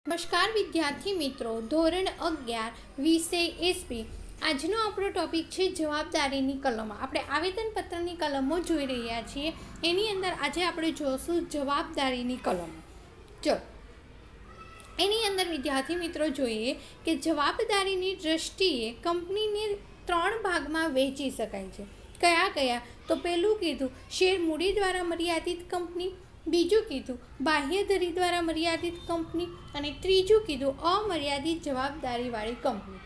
નમસ્કાર વિદ્યાર્થી મિત્રો, ધોરણ 11 વિષય એસપી. આજનો આપણો ટોપિક છે જવાબદારીની કલમો. આપણે આવેદનપત્રની કલમો જોઈ રહ્યા છીએ. એની અંદર આજે આપણે જોઈશું જવાબદારીની કલમો. ચલો, એની અંદર વિદ્યાર્થી મિત્રો જોઈએ કે જવાબદારીની દ્રષ્ટિએ કંપનીને 3 ભાગમાં વહેંચી શકાય છે. કયા કયા? તો પહેલું કીધું શેર મૂડી દ્વારા મર્યાદિત કંપની, બીજું કીધું બાહ્યધરી દ્વારા મર્યાદિત કંપની, અને ત્રીજું કીધું અમર્યાદિત જવાબદારીવાળી કંપની.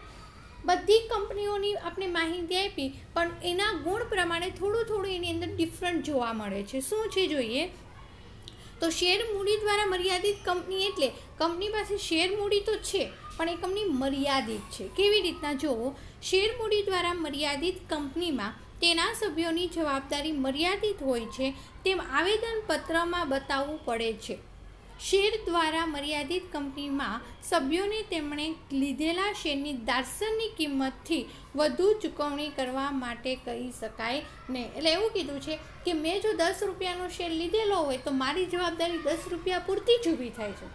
બધી કંપનીઓની આપણે માહિતી આપી, પણ એના ગુણ પ્રમાણે થોડું એની અંદર ડિફરન્ટ જોવા મળે છે. શું છે જોઈએ તો શેર મૂડી દ્વારા મર્યાદિત કંપની એટલે કંપની પાસે શેર મૂડી તો છે, પણ એ કંપની મર્યાદિત છે. કેવી રીતના જોવો? શેર મૂડી દ્વારા મર્યાદિત કંપનીમાં તેના સભ્યોની જવાબદારી મર્યાદિત હોય છે તેમ આવેદનપત્રમાં બતાવવું પડે છે. શેર દ્વારા મર્યાદિત કંપનીમાં સભ્યોને તેમણે લીધેલા શેરની દાર્શનિક કિંમતથી વધુ ચૂકવણી કરવા માટે કહી શકાય નહીં. એટલે એવું કીધું છે કે મેં જો 10 રૂપિયાનો શેર લીધેલો હોય તો મારી જવાબદારી 10 રૂપિયા પૂરતી જ ઊભી થાય છે,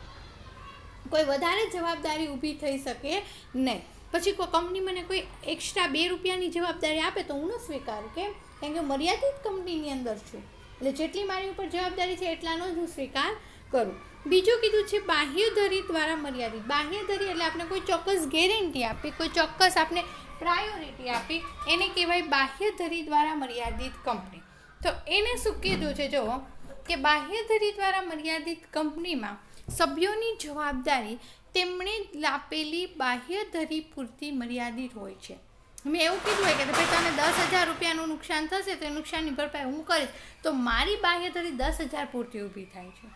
કોઈ વધારે જવાબદારી ઊભી થઈ શકે નહીં. પછી કોઈ કંપની મને કોઈ એક્સ્ટ્રા 2 રૂપિયાની જવાબદારી આપે તો હું ન સ્વીકારું. કેમ? કારણ કે મર્યાદિત કંપનીની અંદર છું, એટલે જેટલી મારી ઉપર જવાબદારી છે એટલાનો જ હું સ્વીકાર કરું. બીજું કીધું છે બાહ્યધરી દ્વારા મર્યાદિત. બાહ્યધરી એટલે આપણે કોઈ ચોક્કસ ગેરંટી આપી, કોઈ ચોક્કસ આપણે પ્રાયોરિટી આપી, એને કહેવાય બાહ્યધરી દ્વારા મર્યાદિત કંપની. તો એને શું કીધું છે જુઓ કે બાહ્યધરી દ્વારા મર્યાદિત કંપનીમાં સભ્યોની જવાબદારી તેમણે આપેલી બાહ્યધરી પૂરતી મર્યાદિત હોય છે. મેં એવું કીધું હોય કે ભાઈ તને 10,000 રૂપિયાનું નુકસાન થશે તો એ નુકસાનની ભરપાઈ હું કરીશ, તો મારી બાહ્યધરી 10,000 પૂરતી ઊભી થાય છે.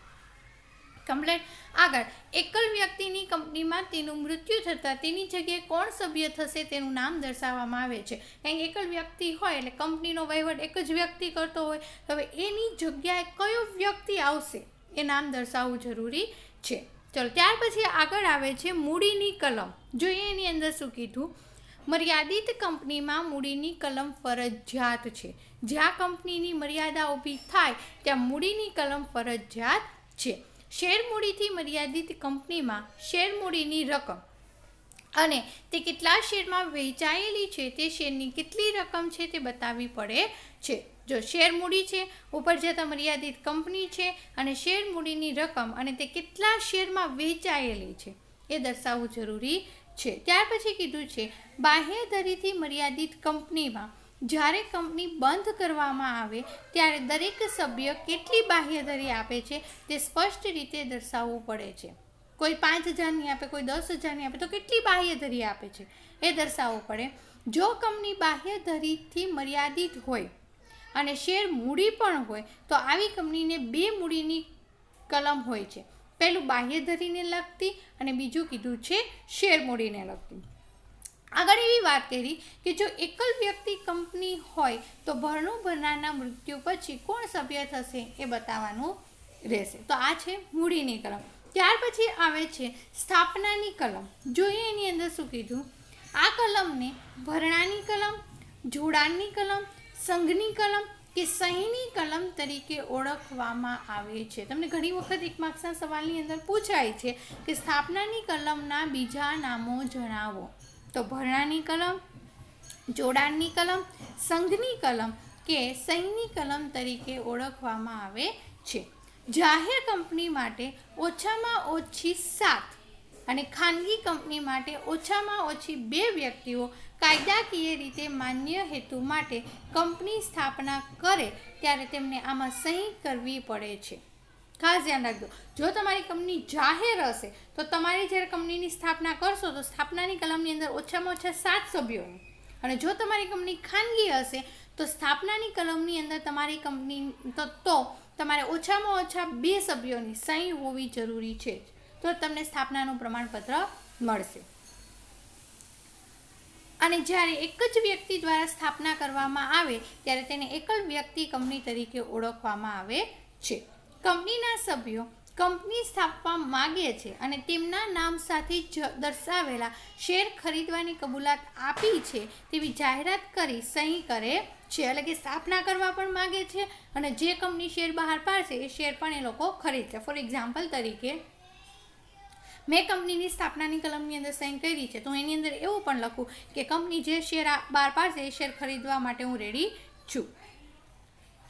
કમ્પ્લેટ. આગળ, એકલ વ્યક્તિની કંપનીમાં તેનું મૃત્યુ થતાં તેની જગ્યાએ કોણ સભ્ય થશે તેનું નામ દર્શાવવામાં આવે છે. કારણ કે એકલ વ્યક્તિ હોય એટલે કંપનીનો વહીવટ એક જ વ્યક્તિ કરતો હોય, તો હવે એની જગ્યાએ કયો વ્યક્તિ આવશે એ નામ દર્શાવવું જરૂરી છે. ચલો, ત્યાર પછી આગળ આવે છે મૂડીની કલમ. જોઈએ એની અંદર શું કીધું. મર્યાદિત કંપનીમાં મૂડીની કલમ ફરજિયાત છે. જ્યાં કંપનીની મર્યાદા ઊભી થાય ત્યાં મૂડીની કલમ ફરજિયાત છે. શેર મૂડીથી મર્યાદિત કંપનીમાં શેર મૂડીની રકમ અને તે કેટલા શેરમાં વહેંચાયેલી છે તે શેરની કેટલી રકમ છે તે બતાવવી પડે છે. જો શેર મૂડી છે, ઉપર જતાં મર્યાદિત કંપની છે, અને શેર મૂડીની રકમ અને તે કેટલા શેરમાં વહેંચાયેલી છે એ દર્શાવવું જરૂરી છે. ત્યાર પછી કીધું છે બાહ્યધરીથી મર્યાદિત કંપનીમાં જ્યારે કંપની બંધ કરવામાં આવે ત્યારે દરેક સભ્ય કેટલી બાહ્યધરી આપે છે તે સ્પષ્ટ રીતે દર્શાવવું પડે છે. કોઈ 5,000ની આપે, કોઈ 10,000ની આપે, તો કેટલી બાહ્યધરી આપે છે એ દર્શાવવું પડે. જો કંપની બાહ્યધરીથી મર્યાદિત હોય અને શેર મૂડી પણ હોય તો આવી કંપનીને 2 મૂડીની કલમ હોય છે. પહેલું બાહ્યધરીને લગતી અને બીજું કીધું છે શેર મૂડીને લગતી. આગળ એવી વાત કરી કે જો એકલ વ્યક્તિ કંપની હોય તો ભરણું ભરનારના મૃત્યુ પછી કોણ સભ્ય થશે એ બતાવવાનું રહેશે. તો આ છે મૂડીની કલમ. ત્યાર પછી આવે છે સ્થાપનાની કલમ. જોઈએ એની અંદર શું કીધું. આ કલમને ભરણાની કલમ, જોડાણની કલમ, સંઘની કલમ કે સહીની કલમ તરીકે ઓળખવામાં આવે છે. તમને ઘણી વખત એક માર્ક્સના સવાલની અંદર પૂછાય છે કે સ્થાપનાની કલમના બીજા નામો જણાવો. તો ભરણાની કલમ, જોડાણની કલમ, સંઘની કલમ કે સહીની કલમ તરીકે ઓળખવામાં આવે છે. જાહેર કંપની માટે ઓછામાં ઓછી 7 અને ખાનગી કંપની માટે ઓછામાં ઓછી 2 વ્યક્તિઓ કાયદાકીય રીતે માન્ય હેતુ માટે કંપની સ્થાપના કરે ત્યારે તેમને આમાં સહી કરવી પડે છે. ખાસ ધ્યાન રાખજો, જો તમારી કંપની જાહેર હશે તો તમારી જ્યારે કંપનીની સ્થાપના કરશો તો સ્થાપનાની કલમની અંદર ઓછામાં ઓછા 7 સભ્યો, અને જો તમારી કંપની ખાનગી હશે તો સ્થાપનાની કલમની અંદર તમારી કંપની તો તમારે ઓછામાં ઓછા 2 સભ્યોની સહી હોવી જરૂરી છે, તો તમને સ્થાપનાનું પ્રમાણપત્ર મળશે. અને જ્યારે એક જ વ્યક્તિ દ્વારા સ્થાપના કરવામાં આવે ત્યારે તેને એકલ વ્યક્તિ કંપની તરીકે ઓળખવામાં આવે છે. કંપનીના સભ્યો કંપની સ્થાપવા માગે છે અને તેમના નામ સાથે દર્શાવેલા શેર ખરીદવાની કબૂલાત આપી છે તેવી જાહેરાત કરી સહી કરે છે. એટલે કે સ્થાપના કરવા પણ માગે છે અને જે કંપની શેર બહાર પાડશે એ શેર પણ એ લોકો ખરીદશે. ફોર એક્ઝામ્પલ તરીકે મેં કંપનીની સ્થાપનાની કલમની અંદર સહી કરી છે, તો એની અંદર એવું પણ લખું કે કંપની જે શેર બહાર પાડશે એ શેર ખરીદવા માટે હું રેડી છું.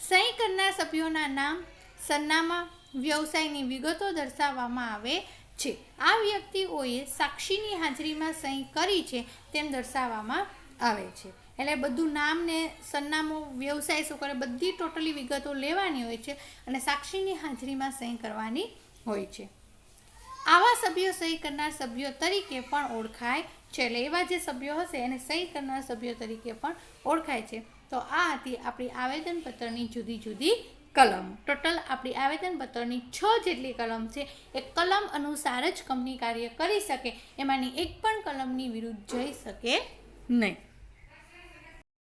સહી કરનાર સભ્યોના નામ, સરનામા, વ્યવસાયની વિગતો દર્શાવવામાં આવે છે. આ વ્યક્તિઓએ સાક્ષીની હાજરીમાં સહી કરી છે તેમ દર્શાવવામાં આવે છે. એટલે બધું નામ ને સરનામું, વ્યવસાય શું કરે, બધી ટોટલી વિગતો લેવાની હોય છે અને સાક્ષીની હાજરીમાં સહી કરવાની હોય છે. આવા સભ્યો સહી કરનાર સભ્યો તરીકે પણ ઓળખાય છે. એટલે એવા જે સભ્યો હશે એને સહી કરનાર સભ્યો તરીકે પણ ઓળખાય છે. તો આ હતી આપણી આવેદનપત્રની જુદી જુદી કલમ. ટોટલ આપણી આવેદનપત્રની 6 જેટલી કલમ છે. એ કલમ અનુસાર જ કંપની કાર્ય કરી શકે, એમાંની એક પણ કલમની વિરુદ્ધ જઈ શકે નહીં.